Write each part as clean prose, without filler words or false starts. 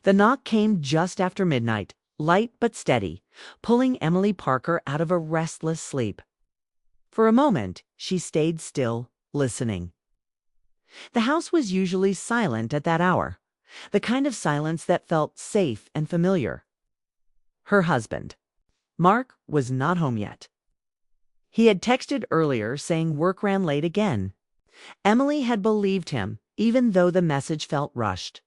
The knock came just after midnight, light but steady, pulling Emily Parker out of a restless sleep. For a moment, she stayed still, listening. The house was usually silent at that hour, the kind of silence that felt safe and familiar. Her husband, Mark, was not home yet. He had texted earlier saying work ran late again. Emily had believed him, even though the message felt rushed.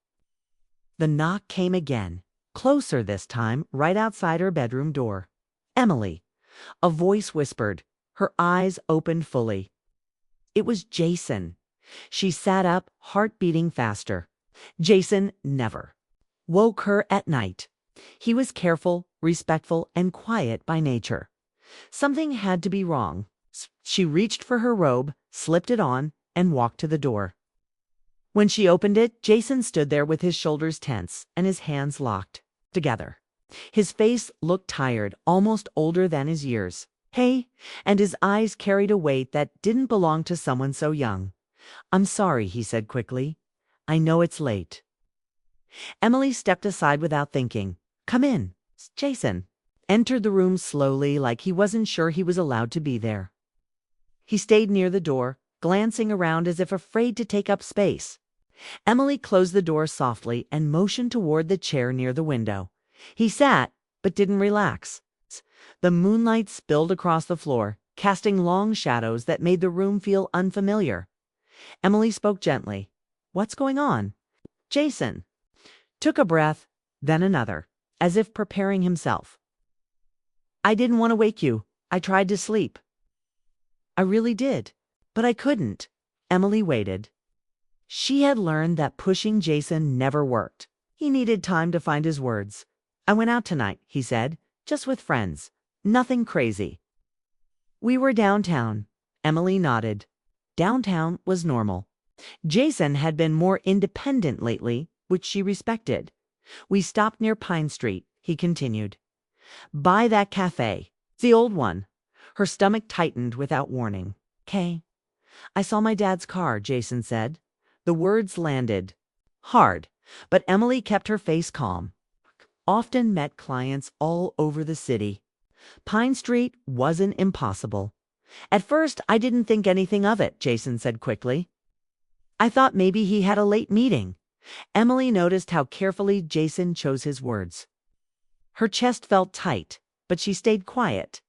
The knock came again, closer this time, right outside her bedroom door. "Emily," a voice whispered, her eyes opened fully. It was Jason. She sat up, heart beating faster. Jason never woke her at night. He was careful, respectful, and quiet by nature. Something had to be wrong. She reached for her robe, slipped it on, and walked to the door. When she opened it, Jason stood there with his shoulders tense and his hands locked together. His face looked tired, almost older than his years. "Hey," and his eyes carried a weight that didn't belong to someone so young. "I'm sorry," he said quickly. "I know it's late." Emily stepped aside without thinking. "Come in." Jason entered the room slowly, like he wasn't sure he was allowed to be there. He stayed near the door, glancing around as if afraid to take up space. Emily closed the door softly and motioned toward the chair near the window. He sat, but didn't relax. The moonlight spilled across the floor, casting long shadows that made the room feel unfamiliar. Emily spoke gently. "What's going on?" Jason took a breath, then another, as if preparing himself. "I didn't want to wake you. I tried to sleep." "I really did, but I couldn't." Emily waited. She had learned that pushing Jason never worked. He needed time to find his words. "I went out tonight," he said, "just with friends. Nothing crazy." "We were downtown." Emily nodded. Downtown was normal. Jason had been more independent lately, which she respected. "We stopped near Pine Street," he continued. "By that cafe. The old one." Her stomach tightened without warning. "'Kay." "I saw my dad's car," Jason said. The words landed hard, but Emily kept her face calm. Often met clients all over the city. Pine Street wasn't impossible. "At first, I didn't think anything of it," Jason said quickly. "I thought maybe he had a late meeting." Emily noticed how carefully Jason chose his words. Her chest felt tight, but she stayed quiet.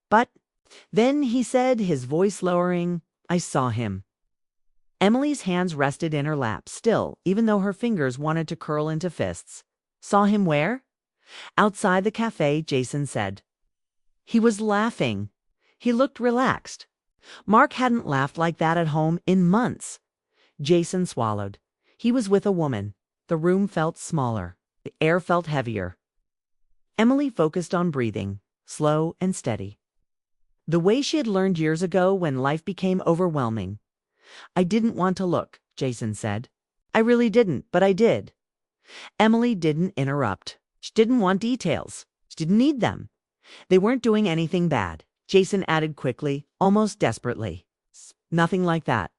"But then," he said, his voice lowering, "I saw him." Emily's hands rested in her lap, still, even though her fingers wanted to curl into fists. "Saw him where?" "Outside the cafe," Jason said. He was laughing. He looked relaxed. Mark hadn't laughed like that at home in months. Jason swallowed. He was with a woman. The room felt smaller. The air felt heavier. Emily focused on breathing, slow and steady. The way she had learned years ago when life became overwhelming. "I didn't want to look," Jason said. "I really didn't, but I did." Emily didn't interrupt. She didn't want details. She didn't need them. "They weren't doing anything bad," Jason added quickly, almost desperately. "Nothing like that.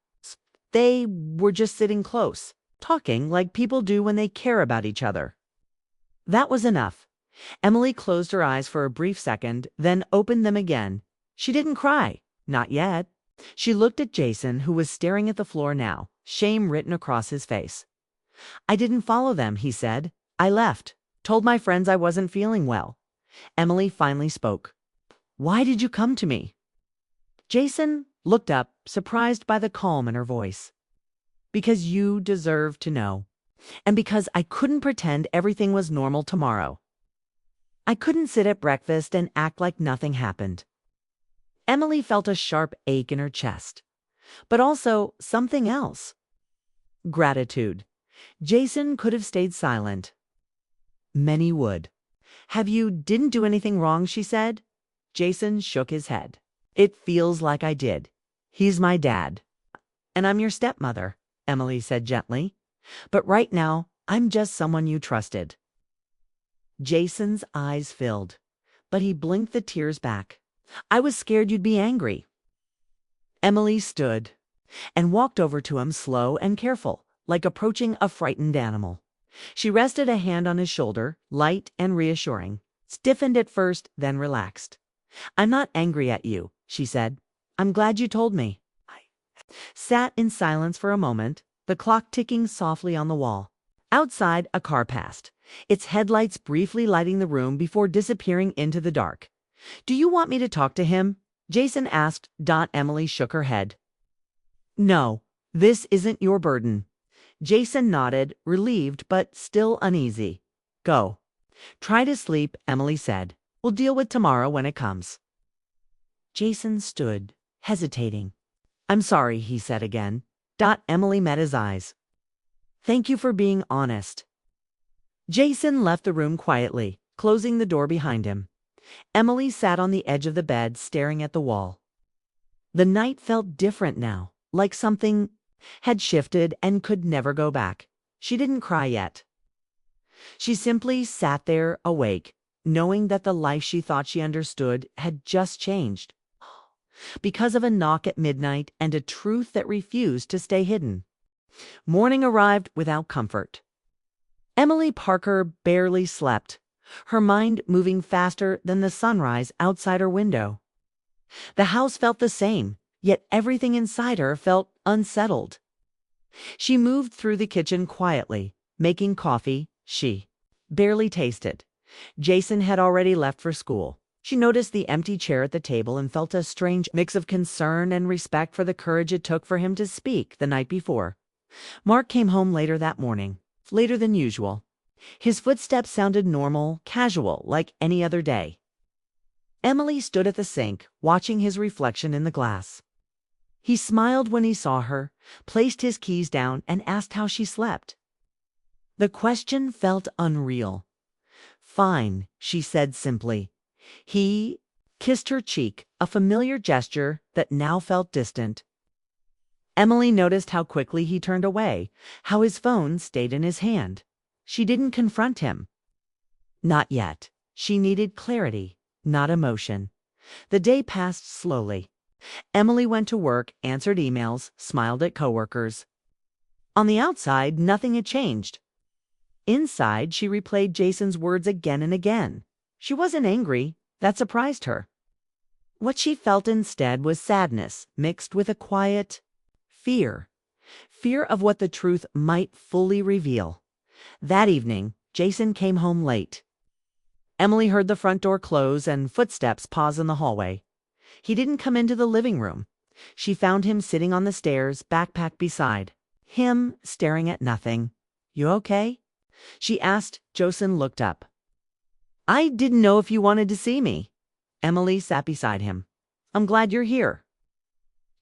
They were just sitting close, talking like people do when they care about each other." That was enough. Emily closed her eyes for a brief second, then opened them again. She didn't cry. Not yet. She looked at Jason, who was staring at the floor now, shame written across his face. "I didn't follow them," he said. "I left. Told my friends I wasn't feeling well." Emily finally spoke. "Why did you come to me?" Jason looked up, surprised by the calm in her voice. "Because you deserve to know. And because I couldn't pretend everything was normal tomorrow. I couldn't sit at breakfast and act like nothing happened." Emily felt a sharp ache in her chest, but also something else. Gratitude. Jason could have stayed silent. Many would. "Have you didn't do anything wrong?" she said. Jason shook his head. "It feels like I did. He's my dad. And I'm your stepmother," Emily said gently. "But right now, I'm just someone you trusted." Jason's eyes filled, but he blinked the tears back. "I was scared you'd be angry." Emily stood and walked over to him, slow and careful, like approaching a frightened animal. She rested a hand on his shoulder, light and reassuring, stiffened at first, then relaxed. "I'm not angry at you," she said. "I'm glad you told me." I sat in silence for a moment, the clock ticking softly on the wall. Outside, a car passed, its headlights briefly lighting the room before disappearing into the dark. "Do you want me to talk to him?" Jason asked. Emily shook her head. "No, this isn't your burden." Jason nodded, relieved but still uneasy. "Go. Try to sleep," Emily said. "We'll deal with tomorrow when it comes." Jason stood, hesitating. "I'm sorry," he said again. Emily met his eyes. "Thank you for being honest." Jason left the room quietly, closing the door behind him. Emily sat on the edge of the bed, staring at the wall. The night felt different now, like something had shifted and could never go back. She didn't cry yet. She simply sat there, awake, knowing that the life she thought she understood had just changed. Because of a knock at midnight and a truth that refused to stay hidden. Morning arrived without comfort. Emily Parker barely slept, her mind moving faster than the sunrise outside her window. The house felt the same, yet everything inside her felt unsettled. She moved through the kitchen quietly, making coffee she barely tasted. Jason had already left for school. She noticed the empty chair at the table and felt a strange mix of concern and respect for the courage it took for him to speak the night before. Mark came home later that morning, later than usual. His footsteps sounded normal, casual, like any other day. Emily stood at the sink, watching his reflection in the glass. He smiled when he saw her, placed his keys down, and asked how she slept. The question felt unreal. "Fine," she said simply. He kissed her cheek, a familiar gesture that now felt distant. Emily noticed how quickly he turned away, how his phone stayed in his hand. She didn't confront him. Not yet. She needed clarity, not emotion. The day passed slowly. Emily went to work, answered emails, smiled at coworkers. On the outside, nothing had changed. Inside, she replayed Jason's words again and again. She wasn't angry. That surprised her. What she felt instead was sadness, mixed with a quiet fear. Fear of what the truth might fully reveal. That evening, Jason came home late. Emily heard the front door close and footsteps pause in the hallway. He didn't come into the living room. She found him sitting on the stairs, backpack beside him, staring at nothing. "You okay?" she asked. Jason looked up. "I didn't know if you wanted to see me." Emily sat beside him. "I'm glad you're here."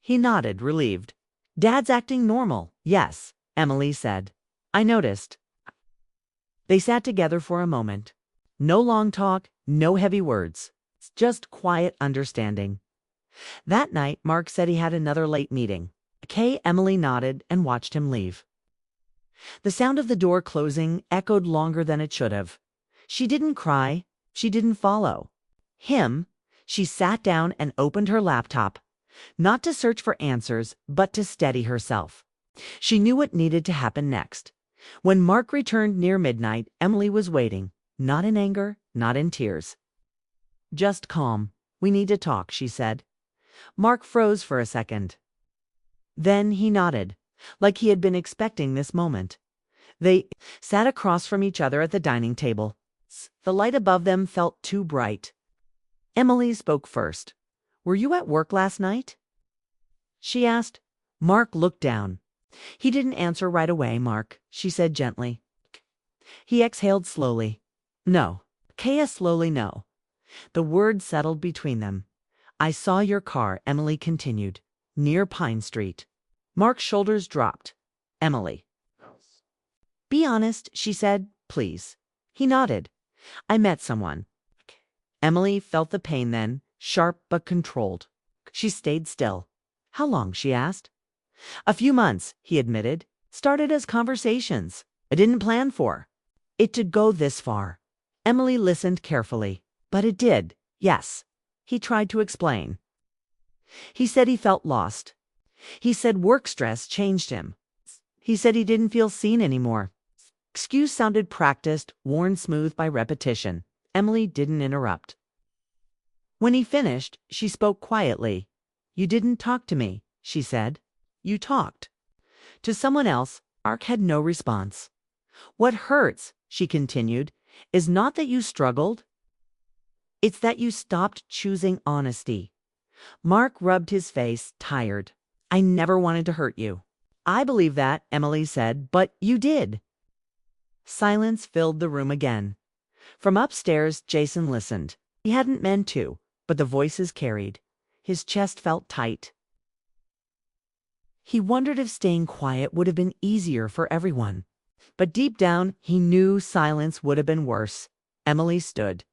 He nodded, relieved. "Dad's acting normal." "Yes," Emily said. "I noticed." They sat together for a moment. No long talk, no heavy words. Just quiet understanding. That night, Mark said he had another late meeting. Emily nodded and watched him leave. The sound of the door closing echoed longer than it should have. She didn't cry. She didn't follow him. She sat down and opened her laptop, not to search for answers, but to steady herself. She knew what needed to happen next. When Mark returned near midnight, Emily was waiting, not in anger, not in tears. "Just calm. We need to talk," she said. Mark froze for a second. Then he nodded, like he had been expecting this moment. They sat across from each other at the dining table. The light above them felt too bright. Emily spoke first. "Were you at work last night?" she asked. Mark looked down. "He didn't answer right away, Mark," she said gently. He exhaled slowly. "No." Slowly, "no." The words settled between them. "I saw your car," Emily continued, "near Pine Street." Mark's shoulders dropped. "Emily, be honest," she said, "please." He nodded. "I met someone." Emily felt the pain then, sharp but controlled. She stayed still. "How long?" she asked. "A few months," he admitted. "Started as conversations. I didn't plan for it to go this far." Emily listened carefully. "But it did, yes." He tried to explain. He said he felt lost. He said work stress changed him. He said he didn't feel seen anymore. Excuse sounded practiced, worn smooth by repetition. Emily didn't interrupt. When he finished, she spoke quietly. "You didn't talk to me," she said. "You talked." To someone else, Mark had no response. "What hurts," she continued, "is not that you struggled. It's that you stopped choosing honesty." Mark rubbed his face, tired. "I never wanted to hurt you." "I believe that," Emily said, "but you did." Silence filled the room again. From upstairs, Jason listened. He hadn't meant to, but the voices carried. His chest felt tight. He wondered if staying quiet would have been easier for everyone. But deep down, he knew silence would have been worse. Emily stood.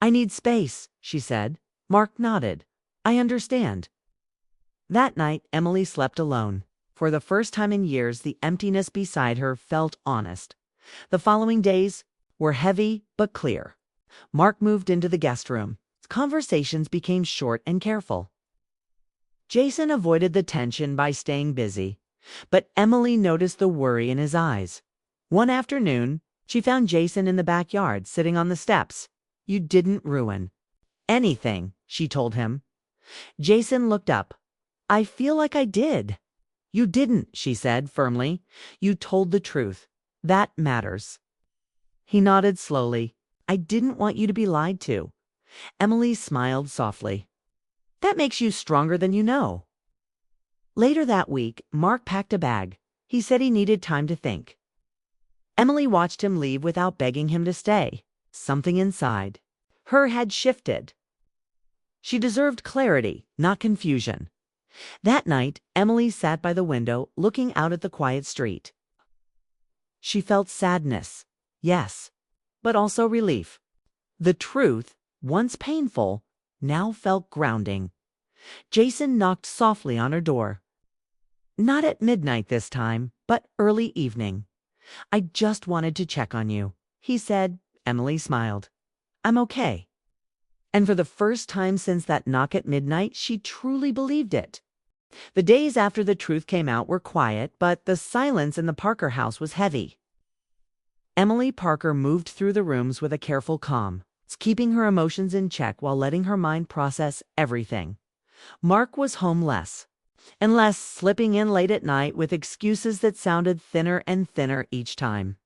"I need space," she said. Mark nodded. "I understand." That night, Emily slept alone. For the first time in years, the emptiness beside her felt honest. The following days were heavy but clear. Mark moved into the guest room. Conversations became short and careful. Jason avoided the tension by staying busy, but Emily noticed the worry in his eyes. One afternoon, she found Jason in the backyard, sitting on the steps. "You didn't ruin anything," she told him. Jason looked up. "I feel like I did." "You didn't," she said firmly. "You told the truth. That matters." He nodded slowly. "I didn't want you to be lied to." Emily smiled softly. "That makes you stronger than you know." Later that week, Mark packed a bag. He said he needed time to think. Emily watched him leave without begging him to stay. Something inside her had shifted. She deserved clarity, not confusion. That night, Emily sat by the window, looking out at the quiet street. She felt sadness, yes, but also relief. The truth, once painful, now felt grounding. Jason knocked softly on her door. Not at midnight this time, but early evening. "I just wanted to check on you," he said. Emily smiled. "I'm okay." And for the first time since that knock at midnight, she truly believed it. The days after the truth came out were quiet, but the silence in the Parker house was heavy. Emily Parker moved through the rooms with a careful calm, keeping her emotions in check while letting her mind process everything. Mark was home less and less, slipping in late at night with excuses that sounded thinner and thinner each time.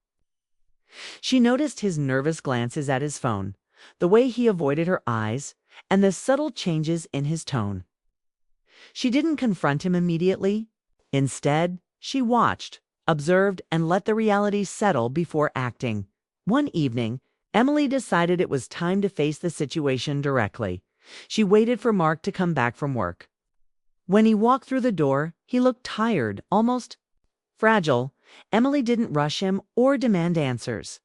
She noticed his nervous glances at his phone, the way he avoided her eyes, and the subtle changes in his tone. She didn't confront him immediately. Instead, she watched, observed, and let the reality settle before acting. One evening, Emily decided it was time to face the situation directly. She waited for Mark to come back from work. When he walked through the door, he looked tired, almost fragile. Emily didn't rush him or demand answers.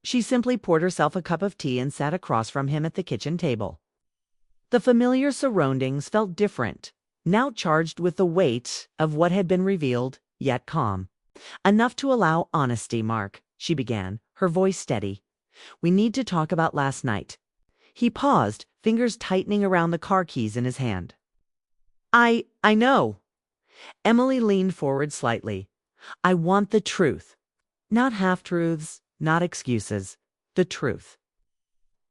She simply poured herself a cup of tea and sat across from him at the kitchen table. The familiar surroundings felt different, now charged with the weight of what had been revealed, yet calm. "Enough to allow honesty, Mark," she began, her voice steady. "We need to talk about last night." He paused, fingers tightening around the car keys in his hand. I know." Emily leaned forward slightly. "I want the truth. Not half-truths, not excuses. The truth."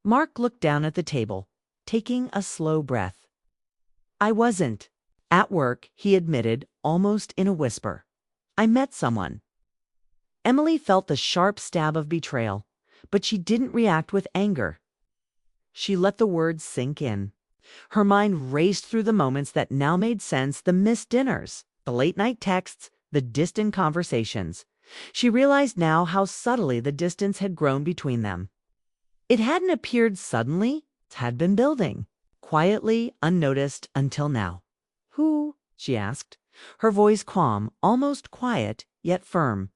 Mark looked down at the table, taking a slow breath. "I wasn't at work," he admitted, almost in a whisper. "I met someone." Emily felt the sharp stab of betrayal, but she didn't react with anger. She let the words sink in. Her mind raced through the moments that now made sense, the missed dinners, the late-night texts, the distant conversations. She realized now how subtly the distance had grown between them. It hadn't appeared suddenly, it had been building, quietly, unnoticed, until now. "Who?" she asked, her voice calm, almost quiet, yet firm.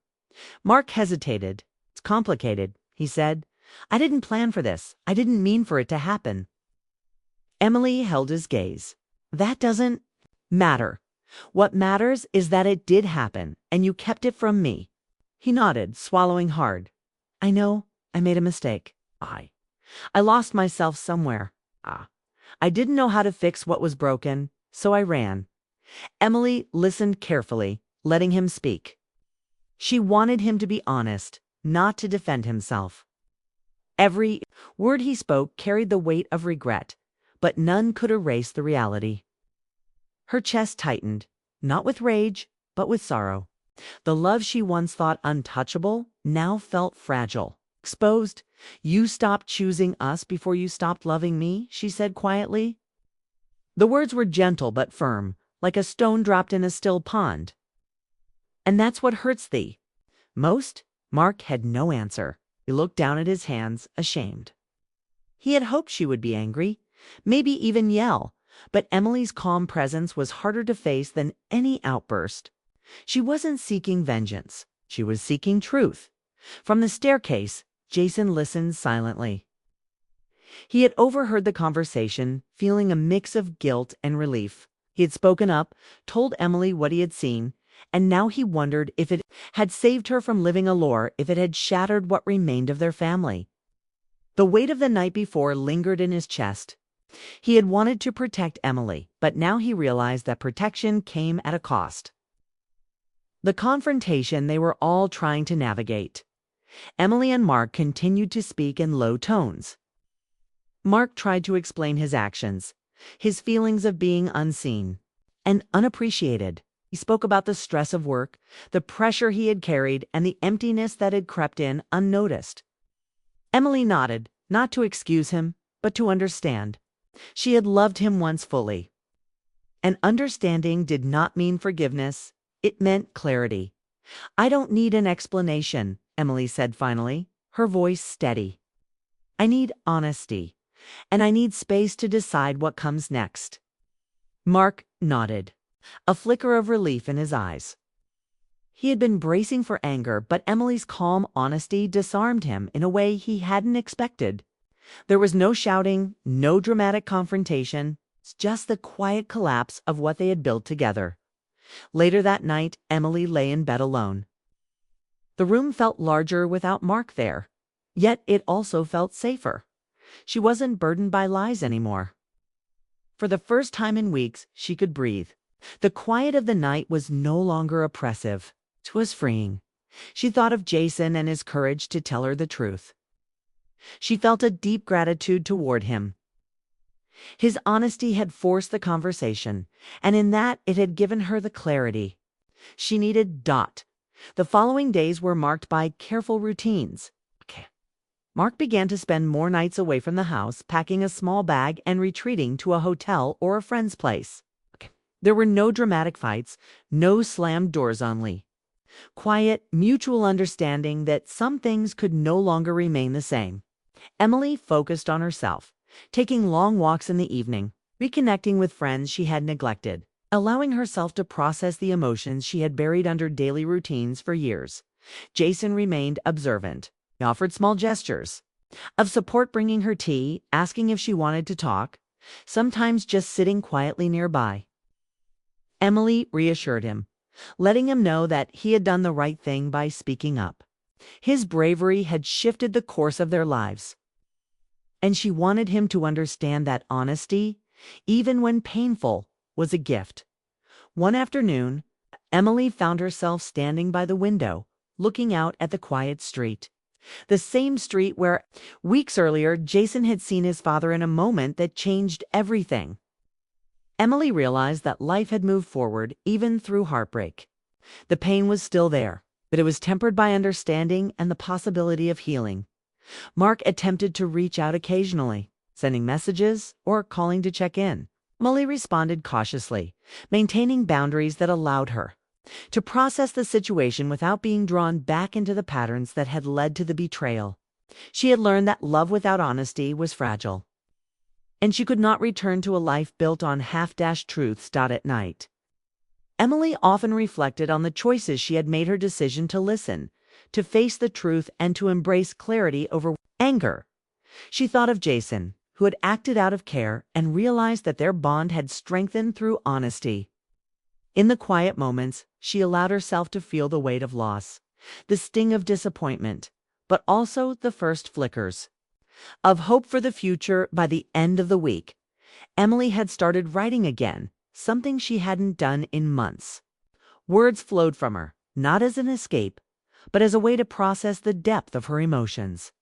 Mark hesitated. "It's complicated," he said. "I didn't plan for this. I didn't mean for it to happen." Emily held his gaze. "That doesn't matter. What matters is that it did happen, and you kept it from me." He nodded, swallowing hard. "I know I made a mistake. I lost myself somewhere. I didn't know how to fix what was broken, so I ran." Emily listened carefully, letting him speak. She wanted him to be honest, not to defend himself. Every word he spoke carried the weight of regret, but none could erase the reality. Her chest tightened, not with rage, but with sorrow. The love she once thought untouchable now felt fragile, exposed. "You stopped choosing us before you stopped loving me," she said quietly. The words were gentle but firm, like a stone dropped in a still pond. "And that's what hurts thee most?" Mark had no answer. He looked down at his hands, ashamed. He had hoped she would be angry, maybe even yell, but Emily's calm presence was harder to face than any outburst. She wasn't seeking vengeance. She was seeking truth. From the staircase, Jason listened silently. He had overheard the conversation, feeling a mix of guilt and relief. He had spoken up, told Emily what he had seen, and now he wondered if it had saved her from living a lore, if it had shattered what remained of their family. The weight of the night before lingered in his chest. He had wanted to protect Emily, but now he realized that protection came at a cost. The confrontation they were all trying to navigate. Emily and Mark continued to speak in low tones. Mark tried to explain his actions, his feelings of being unseen and unappreciated. He spoke about the stress of work, the pressure he had carried, and the emptiness that had crept in unnoticed. Emily nodded, not to excuse him, but to understand. She had loved him once fully. And understanding did not mean forgiveness, it meant clarity. "I don't need an explanation," Emily said finally, her voice steady. "I need honesty, and I need space to decide what comes next." Mark nodded, a flicker of relief in his eyes. He had been bracing for anger, but Emily's calm honesty disarmed him in a way he hadn't expected. There was no shouting, no dramatic confrontation, just the quiet collapse of what they had built together. Later that night, Emily lay in bed alone. The room felt larger without Mark there, yet it also felt safer. She wasn't burdened by lies anymore. For the first time in weeks, she could breathe. The quiet of the night was no longer oppressive. It was freeing. She thought of Jason and his courage to tell her the truth. She felt a deep gratitude toward him. His honesty had forced the conversation, and in that it had given her the clarity she needed. The following days were marked by careful routines. Mark began to spend more nights away from the house, packing a small bag and retreating to a hotel or a friend's place. There were no dramatic fights, no slammed doors, only quiet, mutual understanding that some things could no longer remain the same. Emily focused on herself, taking long walks in the evening, reconnecting with friends she had neglected, allowing herself to process the emotions she had buried under daily routines for years. Jason remained observant. He offered small gestures of support, bringing her tea, asking if she wanted to talk, sometimes just sitting quietly nearby. Emily reassured him, letting him know that he had done the right thing by speaking up. His bravery had shifted the course of their lives. And she wanted him to understand that honesty, even when painful, was a gift. One afternoon, Emily found herself standing by the window, looking out at the quiet street. The same street where, weeks earlier, Jason had seen his father in a moment that changed everything. Emily realized that life had moved forward, even through heartbreak. The pain was still there, but it was tempered by understanding and the possibility of healing. Mark attempted to reach out occasionally, sending messages or calling to check in. Emily responded cautiously, maintaining boundaries that allowed her to process the situation without being drawn back into the patterns that had led to the betrayal. She had learned that love without honesty was fragile, and she could not return to a life built on half-dashed truths. At night, Emily often reflected on the choices she had made, her decision to listen, to face the truth, and to embrace clarity over anger. She thought of Jason, who had acted out of care, and realized that their bond had strengthened through honesty. In the quiet moments, she allowed herself to feel the weight of loss, the sting of disappointment, but also the first flickers of hope for the future. By the end of the week, Emily had started writing again, something she hadn't done in months. Words flowed from her, not as an escape, but as a way to process the depth of her emotions.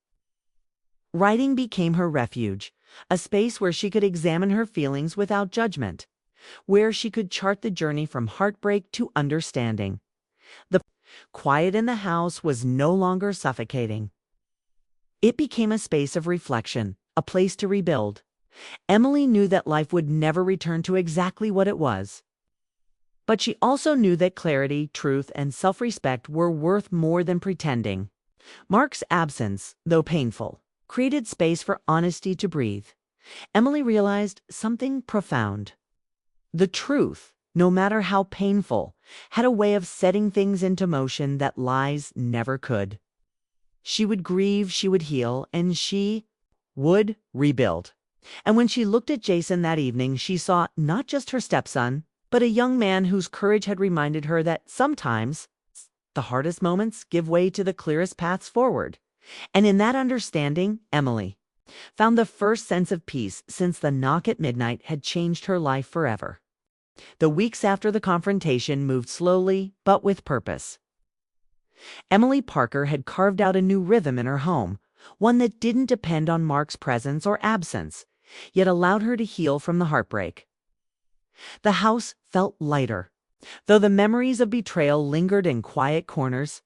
Writing became her refuge, a space where she could examine her feelings without judgment, where she could chart the journey from heartbreak to understanding. The quiet in the house was no longer suffocating. It became a space of reflection, a place to rebuild. Emily knew that life would never return to exactly what it was. But she also knew that clarity, truth, and self-respect were worth more than pretending. Mark's absence, though painful, created space for honesty to breathe. Emily realized something profound. The truth, no matter how painful, had a way of setting things into motion that lies never could. She would grieve, she would heal, and she would rebuild. And when she looked at Jason that evening, she saw not just her stepson, but a young man whose courage had reminded her that sometimes the hardest moments give way to the clearest paths forward. And in that understanding, Emily found the first sense of peace since the knock at midnight had changed her life forever. The weeks after the confrontation moved slowly, but with purpose. Emily Parker had carved out a new rhythm in her home, one that didn't depend on Mark's presence or absence, yet allowed her to heal from the heartbreak. The house felt lighter, though the memories of betrayal lingered in quiet corners.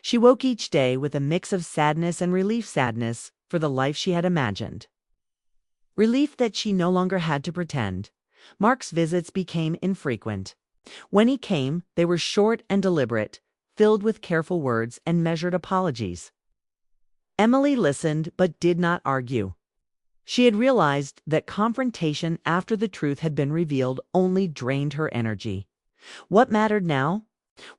She woke each day with a mix of sadness and relief for the life she had imagined. Relief that she no longer had to pretend. Mark's visits became infrequent. When he came, they were short and deliberate, filled with careful words and measured apologies. Emily listened but did not argue. She had realized that confrontation after the truth had been revealed only drained her energy. What mattered now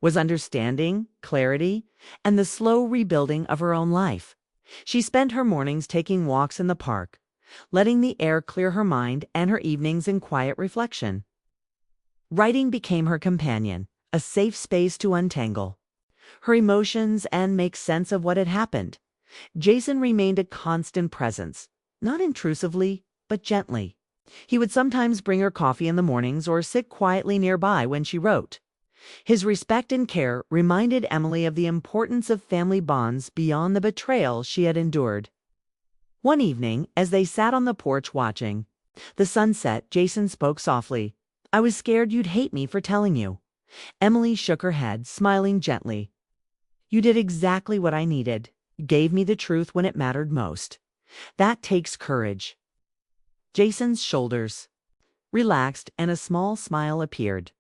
was understanding, clarity, and the slow rebuilding of her own life. She spent her mornings taking walks in the park, letting the air clear her mind, and her evenings in quiet reflection. Writing became her companion, a safe space to untangle her emotions and make sense of what had happened. Jason remained a constant presence, not intrusively, but gently. He would sometimes bring her coffee in the mornings or sit quietly nearby when she wrote. His respect and care reminded Emily of the importance of family bonds beyond the betrayal she had endured. One evening, as they sat on the porch watching the sunset, Jason spoke softly. "I was scared you'd hate me for telling you." Emily shook her head, smiling gently. "You did exactly what I needed. Gave me the truth when it mattered most. That takes courage." Jason's shoulders relaxed and a small smile appeared.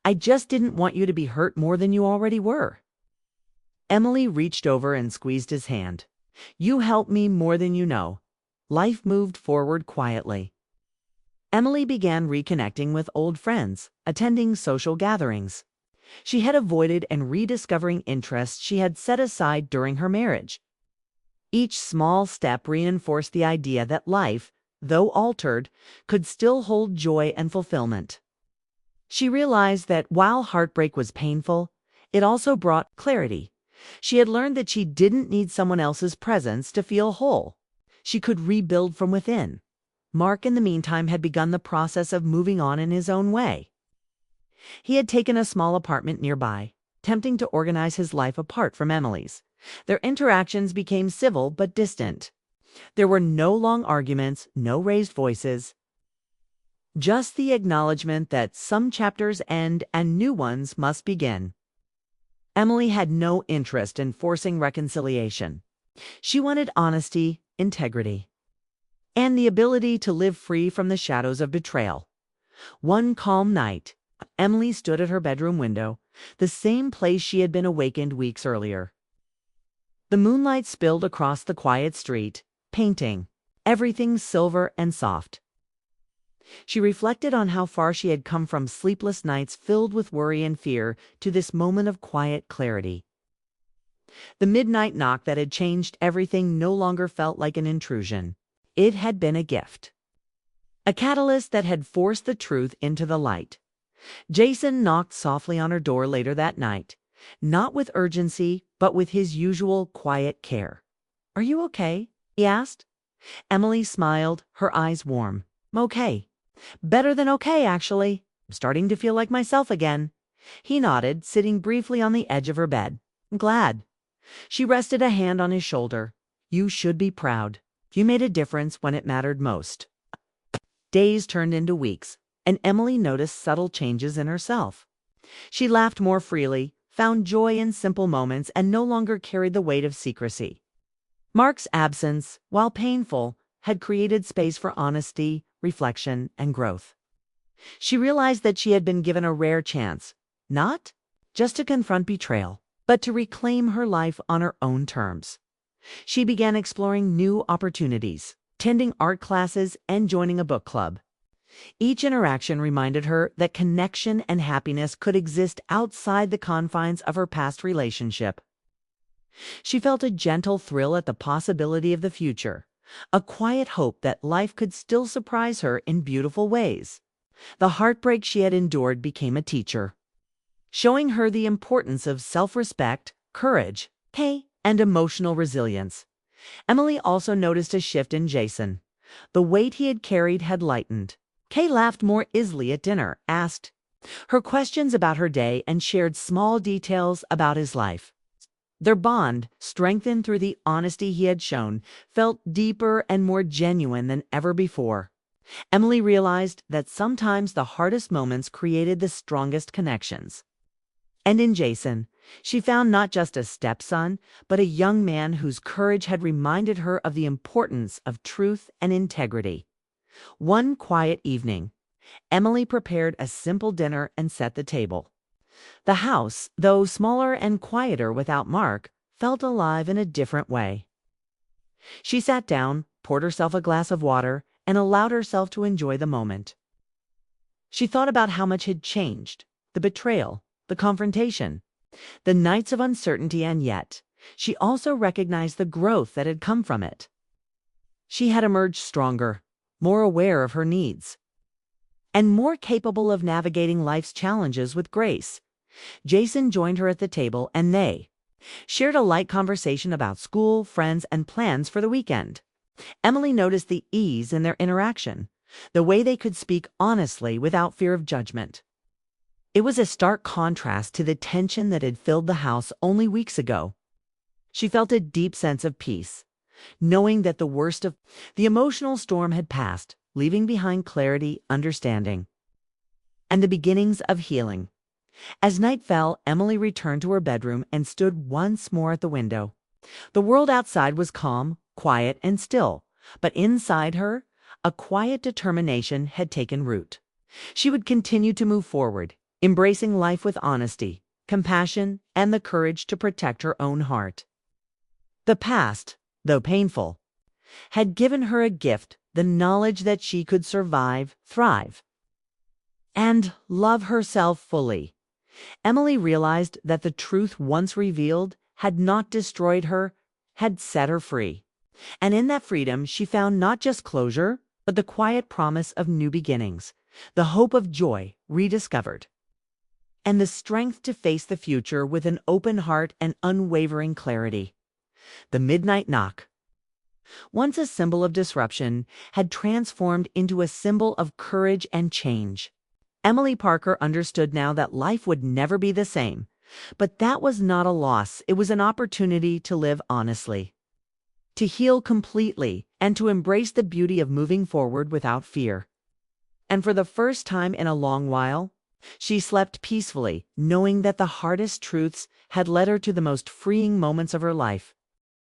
"I just didn't want you to be hurt more than you already were." Emily reached over and squeezed his hand. "You helped me more than you know." Life moved forward quietly. Emily began reconnecting with old friends, attending social gatherings she had avoided, and rediscovering interests she had set aside during her marriage. Each small step reinforced the idea that life, though altered, could still hold joy and fulfillment. She realized that while heartbreak was painful, it also brought clarity. She had learned that she didn't need someone else's presence to feel whole. She could rebuild from within. Mark, in the meantime, had begun the process of moving on in his own way. He had taken a small apartment nearby, attempting to organize his life apart from Emily's. Their interactions became civil but distant. There were no long arguments, no raised voices, just the acknowledgement that some chapters end and new ones must begin. Emily had no interest in forcing reconciliation. She wanted honesty, integrity, and the ability to live free from the shadows of betrayal. One calm night, Emily stood at her bedroom window, the same place she had been awakened weeks earlier. The moonlight spilled across the quiet street, painting everything silver and soft. She reflected on how far she had come from sleepless nights filled with worry and fear to this moment of quiet clarity. The midnight knock that had changed everything no longer felt like an intrusion. It had been a gift, a catalyst that had forced the truth into the light. Jason knocked softly on her door later that night, not with urgency, but with his usual quiet care. "Are you okay?" he asked. Emily smiled, her eyes warm. "I'm okay. Better than okay, actually. I'm starting to feel like myself again." He nodded, sitting briefly on the edge of her bed. "I'm glad." She rested a hand on his shoulder. "You should be proud. You made a difference when it mattered most." Days turned into weeks, and Emily noticed subtle changes in herself. She laughed more freely, found joy in simple moments, and no longer carried the weight of secrecy. Mark's absence, while painful, had created space for honesty, reflection, and growth. She realized that she had been given a rare chance, not just to confront betrayal, but to reclaim her life on her own terms. She began exploring new opportunities, attending art classes and joining a book club. Each interaction reminded her that connection and happiness could exist outside the confines of her past relationship. She felt a gentle thrill at the possibility of the future, a quiet hope that life could still surprise her in beautiful ways. The heartbreak she had endured became a teacher, showing her the importance of self-respect, courage, and emotional resilience. Emily also noticed a shift in Jason. The weight he had carried had lightened. Kay laughed more easily at dinner, asked her questions about her day, and shared small details about his life. Their bond, strengthened through the honesty he had shown, felt deeper and more genuine than ever before. Emily realized that sometimes the hardest moments created the strongest connections. And in Jason, she found not just a stepson, but a young man whose courage had reminded her of the importance of truth and integrity. One quiet evening, Emily prepared a simple dinner and set the table. The house, though smaller and quieter without Mark, felt alive in a different way. She sat down, poured herself a glass of water, and allowed herself to enjoy the moment. She thought about how much had changed, the betrayal, the confrontation, the nights of uncertainty, and yet she also recognized the growth that had come from it. She had emerged stronger, more aware of her needs, and more capable of navigating life's challenges with grace. Jason joined her at the table, and they shared a light conversation about school, friends, and plans for the weekend. Emily noticed the ease in their interaction, the way they could speak honestly without fear of judgment. It was a stark contrast to the tension that had filled the house only weeks ago. She felt a deep sense of peace, knowing that the worst of the emotional storm had passed, leaving behind clarity, understanding, and the beginnings of healing. As night fell, Emily returned to her bedroom and stood once more at the window. The world outside was calm, quiet, and still, but inside her, a quiet determination had taken root. She would continue to move forward, embracing life with honesty, compassion, and the courage to protect her own heart. The past, though painful, had given her a gift, the knowledge that she could survive, thrive, and love herself fully. Emily realized that the truth once revealed had not destroyed her, had set her free. And in that freedom, she found not just closure, but the quiet promise of new beginnings, the hope of joy rediscovered, and the strength to face the future with an open heart and unwavering clarity. The midnight knock, once a symbol of disruption, had transformed into a symbol of courage and change. Emily Parker understood now that life would never be the same, but that was not a loss. It was an opportunity to live honestly, to heal completely, and to embrace the beauty of moving forward without fear. And for the first time in a long while, she slept peacefully, knowing that the hardest truths had led her to the most freeing moments of her life.